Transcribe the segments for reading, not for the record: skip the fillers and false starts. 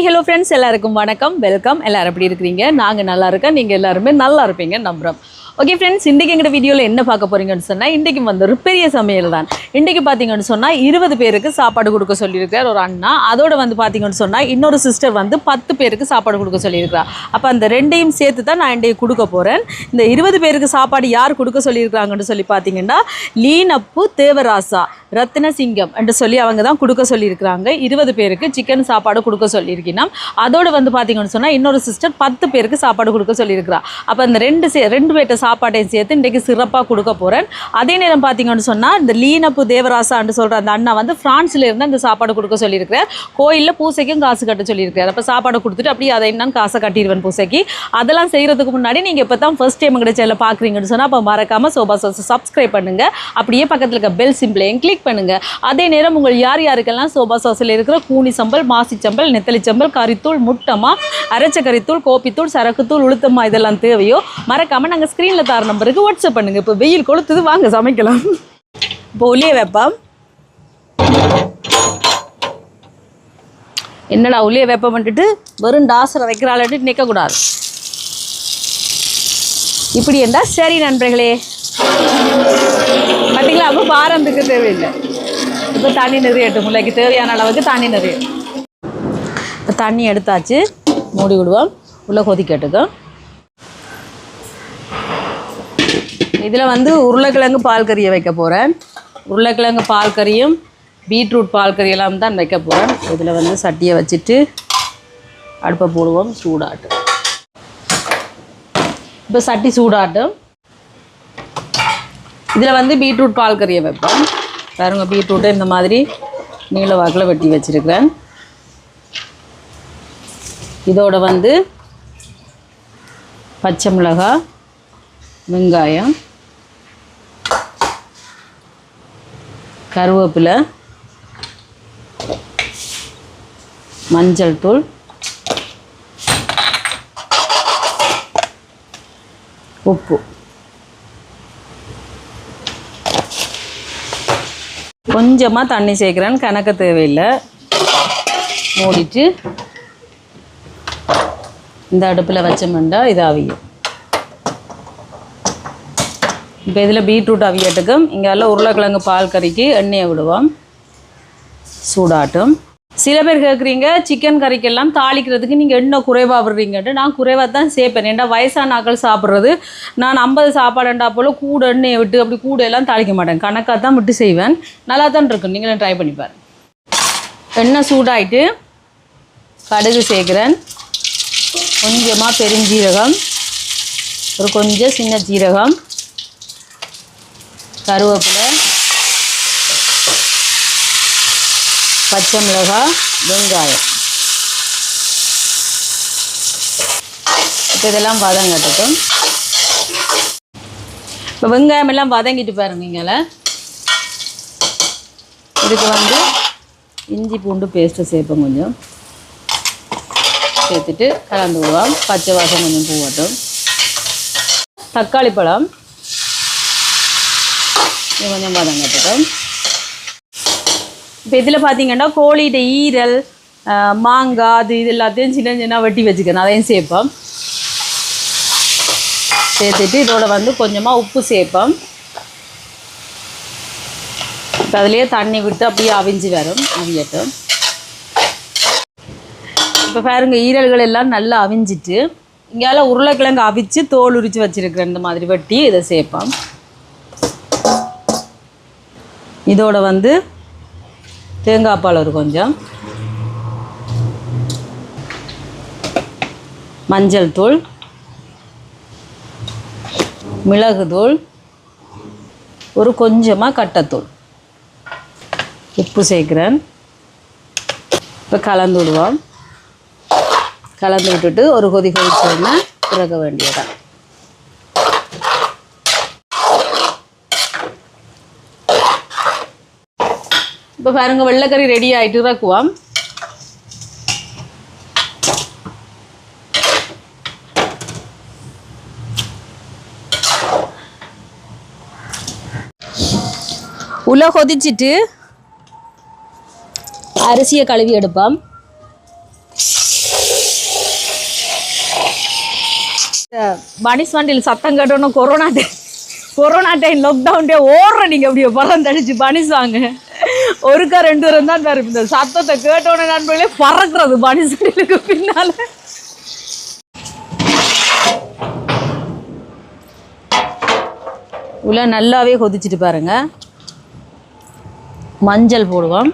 Hi hello friends, எல்லாருக்கும் வணக்கம், welcome. எல்லாரும் எப்படி இருக்கிறீங்க? நாங்கள் நல்லா இருக்கோம், நீங்கள் எல்லாருமே நல்லா இருப்பீங்க நம்புகிறோம். ஓகே ஃப்ரெண்ட்ஸ், இன்றைக்கி எங்கள் வீடியோவில் என்ன பார்க்க போகிறீங்கன்னு சொன்னால், இன்றைக்கி வந்து ஒரு பெரிய சமையல் தான். இன்றைக்கி பார்த்தீங்கன்னு சொன்னால் 20 பேருக்கு சாப்பாடு கொடுக்க சொல்லியிருக்கார் ஒரு அண்ணா. அதோடு வந்து பார்த்தீங்கன்னு சொன்னால் இன்னொரு சிஸ்டர் வந்து 10 பேருக்கு சாப்பாடு கொடுக்க சொல்லியிருக்கிறா. அப்போ அந்த ரெண்டையும் சேர்த்து தான் நான் இன்றைக்கி கொடுக்க போகிறேன். இந்த 20 பேருக்கு சாப்பாடு யார் கொடுக்க சொல்லியிருக்கிறாங்கன்னு சொல்லி பார்த்தீங்கன்னா, லீனப்பு தேவராசா ரத்னசிங்கம் என்று சொல்லி அவங்க தான் கொடுக்க சொல்லியிருக்கிறாங்க. 20 பேருக்கு சிக்கன் சாப்பாடு கொடுக்க சொல்லியிருக்கணும். அதோடு வந்து பார்த்தீங்கன்னு சொன்னால் இன்னொரு சிஸ்டர் 10 பேருக்கு சாப்பாடு கொடுக்க சொல்லியிருக்கிறா. அப்போ அந்த ரெண்டு பேர்ட்ட சாப்பாட்டையும் சேர்த்து இன்றைக்கி சிறப்பாக கொடுக்க போகிறேன். அதே நேரம் பார்த்தீங்கன்னு சொன்னால் இந்த லீனப்பு தேவராசான்னு சொல்கிற அந்த அண்ணா வந்து ஃப்ரான்ஸில் இருந்து அந்த சாப்பாடு கொடுக்க சொல்லியிருக்கிறார். கோயிலில் பூசைக்கும் காசு கட்ட சொல்லியிருக்கிறார். அப்போ சாப்பாடு கொடுத்துட்டு அப்படியே அதை என்னன்னு காசை கட்டிடுவேன் பூசைக்கு. அதெல்லாம் செய்கிறதுக்கு முன்னாடி நீங்கள் இப்போ தான் ஃபர்ஸ்ட் டைம் எங்கள் சேனலை பார்க்குறீங்கன்னு சொன்னால் அப்போ மறக்காமல் சோபா சாஸை சப்ஸ்கிரைப் பண்ணுங்கள். அப்படியே பக்கத்தில் இருக்க பெல் சிம்பிளையும் கிளிக் பண்ணுங்கள். அதே நேரம் உங்கள் யாருக்கெல்லாம் சோபா சாஸில் இருக்கிற கூனி சம்பல், மாசி சம்பல், நெத்தலி சம்பல், கறித்தூள், முட்டமா, அரைச்ச கறித்தூள், கோப்பித்தூள், சரக்குத்தூள், உளுத்தமா இதெல்லாம் தேவையோ மறக்காமல் நாங்கள் ஸ்க்ரீனில் தார நம்பருக்கு வாட்ஸ்அப் பண்ணுங்கள். இப்போ வெயில் கொளுத்துது, வாங்க சமைக்கலாம். இப்போ ஒலிய வைப்போம். என்னடா ஒலிய வெப்பம் பண்ணிட்டு வெறும் டாசரை வைக்கிறாள்ட்டு நிற்கக்கூடாது. இப்படி இருந்தால் சரி நண்பர்களே. பார்த்தீங்களா, அப்போ பாரந்துக்கு தேவையில்லை. இப்போ தண்ணி நிறைய முல்லைக்கு தேவையான அளவுக்கு தண்ணி நிறைய. இப்போ தண்ணி எடுத்தாச்சு, மூடி விடுவோம். உள்ளே கொதிக்கட்டுக்கும். இதில் வந்து உருளைக்கிழங்கு பால் கறியை வைக்க போகிறேன். உருளைக்கிழங்கு பால் கறியும் பீட்ரூட் பால் கறியெல்லாம் தான் வைக்க போகிறேன். இதில் வந்து சட்டியை வச்சுட்டு அடுப்பை போடுவோம். சூடாட்டும். இப்போ சட்டி சூடாட்டும். இதில் வந்து பீட்ரூட் பால் கறியை வைப்போம். பாருங்க, பீட்ரூட்டை இந்த மாதிரி நீள வாக்கில் வெட்டி வச்சுருக்கிறேன். இதோட வந்து பச்சை மிளகாய், வெங்காயம், கருவேப்பிலை, மஞ்சள் தூள், உப்பு, கொஞ்சமாக தண்ணி சேர்க்குறேன், கணக்க தேவையில்லை. மூடிட்டு இந்த அடுப்பில் வச்சோம்னா இது அவியும். இப்போ இதில் பீட்ரூட் அவியட்டுக்கும் இங்கெல்லாம் உருளைக்கிழங்கு பால் கறிக்கு எண்ணெயை விடுவோம். சூடாட்டும். சில பேர் கேட்குறீங்க, சிக்கன் கறிக்கெல்லாம் தாளிக்கிறதுக்கு நீங்கள் எண்ணெய் குறைவாக விடுறீங்கன்ட்டு. நான் குறைவாக தான் சேர்ப்பேன். ஏன்டா வயசான ஆக்கள் சாப்பிட்றது, நான் 50 சாப்பாடுண்டா போல் கூட எண்ணெயை விட்டு அப்படி கூட எல்லாம் தாளிக்க மாட்டேன். கணக்காக தான் விட்டு செய்வேன். நல்லா தான் இருக்கும். நீங்களும் ட்ரை பண்ணிப்பார். எண்ணெய் சூடாயிட்டு கடுகு சேர்க்குறேன். கொஞ்சமாக பெருஞ்சீரகம், ஒரு கொஞ்சம் சின்ன ஜீரகம், கருவேப்பிலை, பச்சை மிளகாய், வெங்காயம். இப்போ இதெல்லாம் வதங்கட்டும். இப்போ வெங்காயம் எல்லாம் வதங்கிட்டு பாருங்க. நீங்கள இதுக்கு வந்து இஞ்சி பூண்டு பேஸ்ட்டு சேர்ப்போம். கொஞ்சம் சேர்த்துட்டு கலந்து விடுவோம். பச்சை வாசம் கொஞ்சம் போகட்டும். தக்காளி பழம் கொஞ்சம் வதங்கட்டும். இப்போ இதில் பார்த்தீங்கன்னா கோழிയുടെ ஈரல், மாங்காய், அது இது எல்லாத்தையும் சின்ன சின்ன வெட்டி வச்சுக்கணும். அதையும் சேர்ப்போம். சேர்த்துட்டு இதோட வந்து கொஞ்சமாக உப்பு சேர்ப்போம். இப்போ அதுலேயே தண்ணி விட்டு அப்படியே அவிஞ்சு வரும். அவியட்டும். இப்போ பாருங்க, ஈரல்கள் எல்லாம் நல்லா அவிஞ்சிட்டு இங்கேயால உருளைக்கிழங்கு அவிச்சு தோல் உரித்து வச்சுருக்கிறேன். இந்த மாதிரி வெட்டி இதை சேர்ப்போம். இதோட வந்து தேங்காய் பால் ஒரு கொஞ்சம், மஞ்சள் தூள், மிளகு தூள், ஒரு கொஞ்சமாக கட்டத்தூள், உப்பு சேர்க்குறேன். இப்போ கலந்து விடுவோம். கலந்து விட்டுட்டு ஒரு கொதி கொதிச்சோன்னா இறக்க வேண்டியதான். இப்போ பாருங்கள், வெள்ளைக்கறி ரெடி ஆகிட்டு இறக்குவோம். உள்ள கொதிச்சிட்டு அரிசியை கழுவி எடுப்போம். பனிஸ் வண்டியில் சத்தம் கேட்டோன்னா கொரோனா டைம் லாக்டவுன் டே ஓடுற நீங்கள் அப்படியே பறந்தடிச்சு பனிஸ் வாங்க. ஒருக்கா 2 தரம் தான் வேறு இந்த சத்தத்தை கேட்டோன்னே நண்பர்களே பறக்கிறது பனிஸ் வண்டிகளுக்கு பின்னால். உள்ள நல்லாவே கொதிச்சுட்டு பாருங்க. மஞ்சள் போடுவோம்.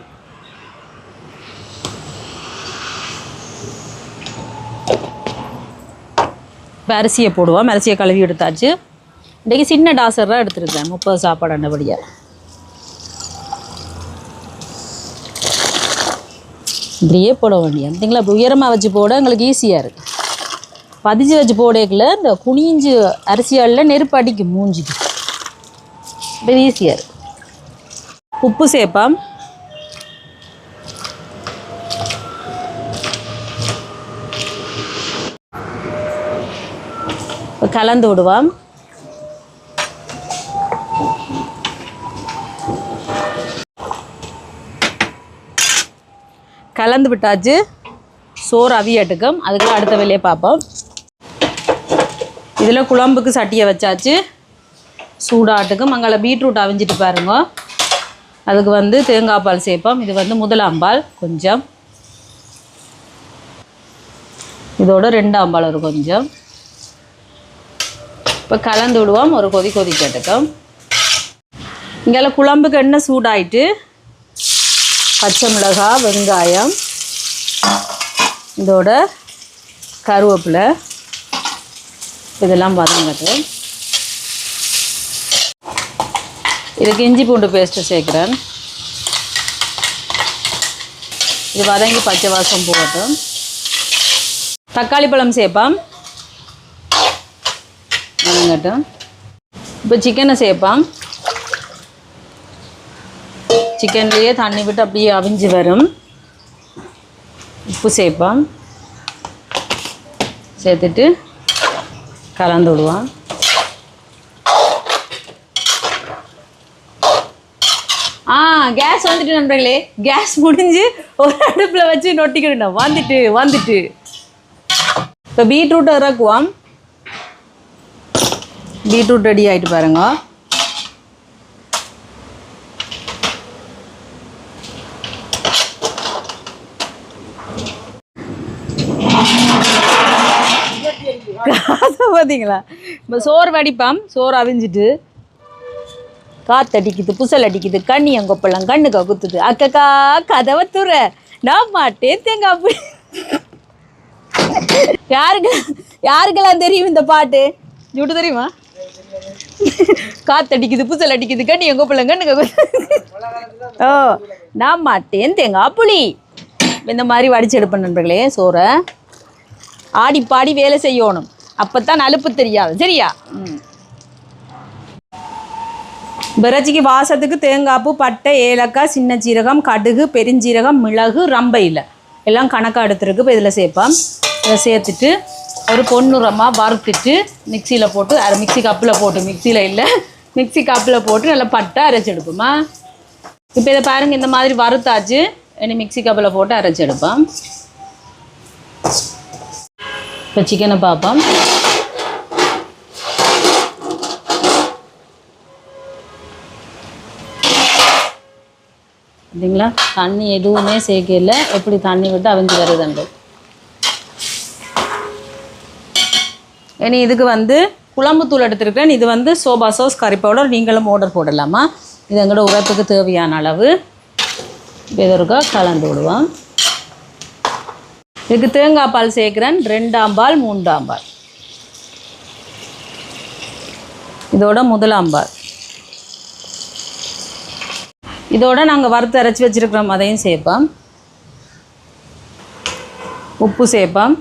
இப்போ அரிசியை போடுவோம். அரிசியை கழுவி எடுத்தாச்சு. இன்றைக்கி சின்ன டாசராக எடுத்துருக்கேன் 30 சாப்பாடு அண்டபடியாக. இப்படியே போட வேண்டிய பார்த்தீங்களா? இப்படி உயரமாக வச்சு போட எங்களுக்கு ஈஸியாக இருக்குது. பதிச்சு வச்சு போடக்குள்ள இந்த குனிஞ்சு அரிசியால் நெருப்பு அடிக்கும் மூஞ்சிக்கு. இப்போ ஈஸியாக இருக்குது. உப்பு சேர்ப்போம். இப்போ கலந்து விடுவோம். கலந்து விட்டாச்சு. சோறு அவியட்டுக்கும். அதுக்கு அடுத்த வேலையை பார்ப்போம். இதில் குழம்புக்கு சட்டியை வச்சாச்சு. சூடாட்டுக்கும் அங்கே பீட்ரூட் அவிஞ்சிட்டு பாருங்க. அதுக்கு தேங்காய் பால் சேர்ப்போம். இது முதலாம் பால் கொஞ்சம், இதோட 2ஆம் பால் ஒரு கொஞ்சம். இப்போ கலந்து விடுவோம். ஒரு கொதிக்கட்டுக்கும். இங்கே குழம்புக்கு எண்ணெய் சூடாயிட்டு பச்சை மிளகாய், வெங்காயம், இதோட கருவேப்பிலை இதெல்லாம் வதங்கட்டு. இதுக்கு இஞ்சி பூண்டு பேஸ்ட்டு சேர்க்குறேன். இது வதங்கி பச்சை வாசம் போகட்டும். தக்காளி பழம் சேர்ப்போம். வதங்கட்டும். இப்போ சிக்கனை சேர்ப்போம். சிக்கன்லேயே தண்ணி விட்டு அப்படியே அவிஞ்சு வரும். உப்பு சேர்ப்போம். சேர்த்துட்டு கலந்து விடுவோம். கேஸ் வந்துட்டு நண்பர்களே, கேஸ் முடிஞ்சு ஒரு அடுப்பில் வச்சு நொட்டிக்கிடணும். வந்துட்டு இப்போ பீட்ரூட்டை இறக்குவோம். பீட்ரூட் ரெடி ஆகிட்டு பாருங்க. பார்த்தீங்களா? இப்போ சோறு வடிப்பாம். சோறு அவிஞ்சிட்டு காத்தடிக்குது, புசல் அடிக்குது, கண்ணியங்கொப்பெல்லாம் கண்ணுக்கா குத்துது. அக்கக்கா கதவை துற, நான் மாட்டேன் தேங்காய். யாருக்கெல்லாம் தெரியும் இந்த பாட்டு? ஜூட்டு தெரியுமா? காத்தடிக்குது, புசல் அடிக்குது, கண்ணியங்கொப்பெல்லாம் கண்ணுக்கா குத்து. ஓ, நான் மாட்டேன் தேங்காய் புளி. இந்த மாதிரி வடிச்சு எடுப்பேன் நண்பர்களே. சோறை ஆடி பாடி வேலை செய்யணும். அப்போத்தான் அலுப்பு தெரியாது. சரியா? விரச்சிக்கு வாசத்துக்கு தேங்காய்ப்பூ, பட்டை, ஏலக்காய், சின்ன சீரகம், கடுகு, பெருஞ்சீரகம், மிளகு, ரம்பை இல்லை எல்லாம் கணக்காக எடுத்துருக்கு. இப்போ இதில் சேர்ப்போம். இதை சேர்த்துட்டு ஒரு பொன்னுரமாக வறுத்துட்டு மிக்சியில் போட்டு மிக்சி கப்பில் போட்டு மிக்சி கப்பில் போட்டு நல்லா பட்டை அரைச்சி எடுப்போமா. இப்போ இதை பாருங்கள், இந்த மாதிரி வறுத்தாச்சு. இனி மிக்சி கப்பில் போட்டு அரைச்சி எடுப்போம். இப்போ சிக்கனை பார்ப்போம். இல்லைங்களா? தண்ணி எதுவுமே சேர்க்கல. எப்படி தண்ணி விட்டு அவிஞ்சு வருதுண்டு. இனி இதுக்கு குழம்புத்தூள் எடுத்துருக்கேன். இது சோபா சாஸ், கறி பவுடர். நீங்களும் ஆர்டர் போடலாமா? இது எங்களோட உரைப்புக்கு தேவையான அளவு. இது இருக்கா கலந்து விடுவோம். இதுக்கு தேங்காய் பால் சேர்க்குறேன். 2ஆம் பால், 3ஆம் பால். இதோட முதலாம் பால். இதோட நாங்கள் வறுத்து அரைச்சி வச்சுருக்கிறோம். அதையும் சேர்ப்போம். உப்பு சேர்ப்போம்.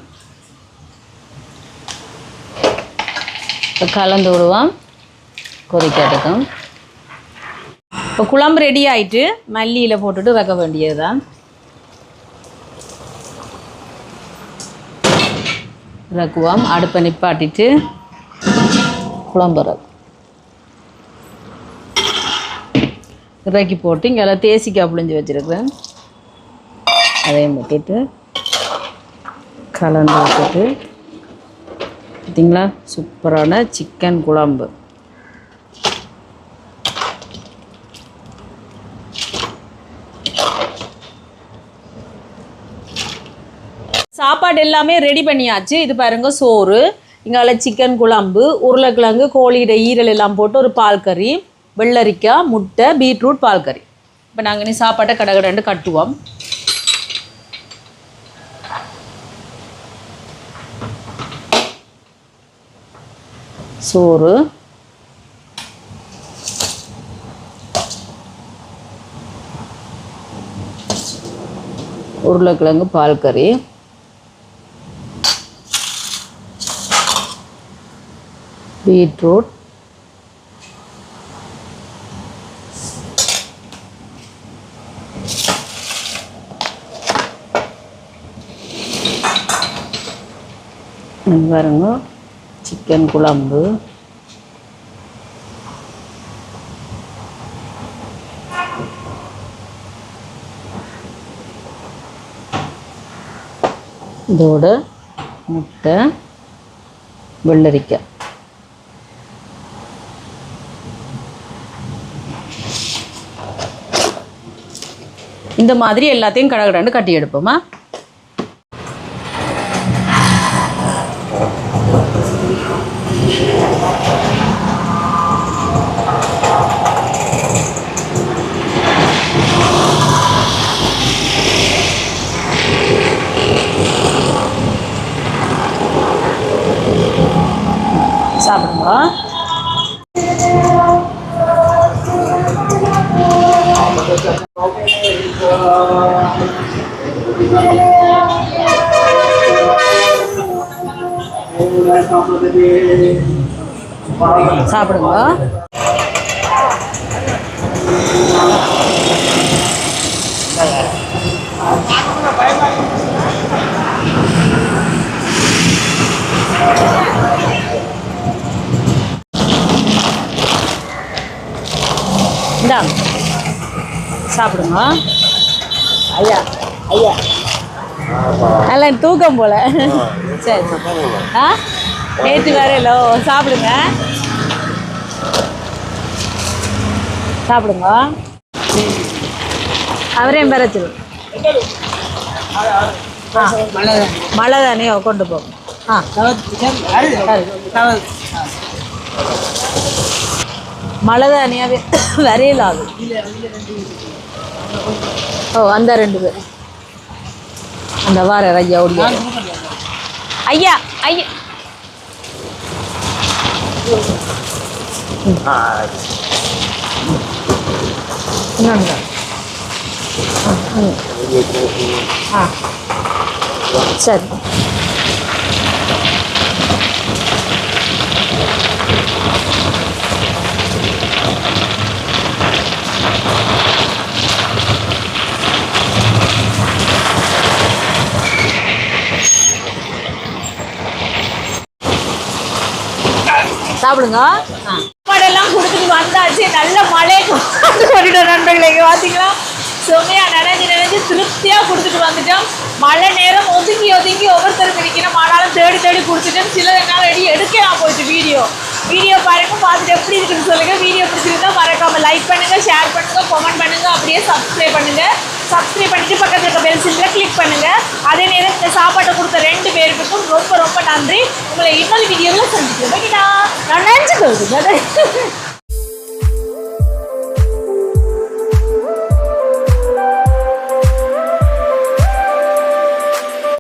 கலந்து விடுவோம். கொதிக்கட்டுக்கும். இப்போ குழம்பு ரெடி ஆகிட்டு மல்லியில் போட்டுட்டு வைக்க வேண்டியது தான். இறக்குவோம். அடுப்பை நிப்பாட்டிட்டு குழம்பு இறக்கி போட்டு இங்கே எல்லாம் தேசிக்காய் புழிஞ்சு வச்சுருக்கிறேன். அதையும் விட்டுட்டு கலந்து விட்டுட்டு பார்த்தீங்களா சூப்பரான சிக்கன் குழம்பு. சாப்பாடு எல்லாமே ரெடி பண்ணியாச்சு. இது பாருங்க சோறு, இங்கால சிக்கன் குழம்பு, உருளைக்கிழங்கு, கோழியோட ஈரல் எல்லாம் போட்டு ஒரு பால் கறி, வெள்ளரிக்காய், முட்டை, பீட்ரூட் பால் கறி. இப்போ நாங்கள் இனி சாப்பாட்டை கடகடன்னு கட்டுவோம். சோறு, உருளைக்கிழங்கு பால் கறி, பீட்ரூட், பாருங்க சிக்கன் குழம்பு, இதோட முட்டை, வெள்ளரிக்காய். இந்த மாதிரி எல்லாத்தையும் கடகடன்னு கட்டி எடுப்போமா. சாப்பிடுங்க. சாப்பிடுங்க. இந்தாங்க சாப்பிடுங்க. ஐயா ஐயா நல்லா தூக்கம் போல. சரி ஆ நேற்று வேறேலோ. சாப்பிடுங்க சாப்பிடுங்க. அவரையும் பெறச்சு மழை தானே கொண்டு போகும். மழை தானே வரையில் ஆகும். ஓ அந்த 2 பேர் அந்த வார ஐயா ஓடி ஐயா ஐயா. இன்னொன்று ஆ சரி. சாப்பிடுங்க. சாப்பாடெல்லாம் கொடுத்துட்டு வந்தாச்சு. நல்ல மழை சொல்லிட்டோம் நண்பர்களே. பார்த்தீங்களா செம்மையாக நனைஞ்சு திருப்தியாக கொடுத்துட்டு வந்துட்டோம். மழை நேரம் ஒதுங்கி ஒவ்வொருத்தரும் இருக்கணும். ஆனாலும் தேடி கொடுத்துட்டோம். சில நாள் எடுக்கலாம் போயிட்டு வீடியோ பாருங்க, பார்த்துட்டு எப்படி இருக்குன்னு சொல்லுங்க. வீடியோ பிடிச்சிருந்தா மறக்காம லைக் பண்ணுங்க, ஷேர் பண்ணுங்க, கமெண்ட் பண்ணுங்க, அப்படியே சப்ஸ்கிரைப் பண்ணுங்க. சப்ஸ்கிரைப் பண்ணிட்டு பக்கத்தில் இருக்க பெல் சிம்பிளை கிளிக் பண்ணுங்க. அதே நேரம் இந்த சாப்பாட்டை கொடுத்த 2 பேருக்கும் ரொம்ப நன்றி. உங்களை இன்னொரு வீடியோவில் சந்திக்கிறேன். நான் நினைச்சு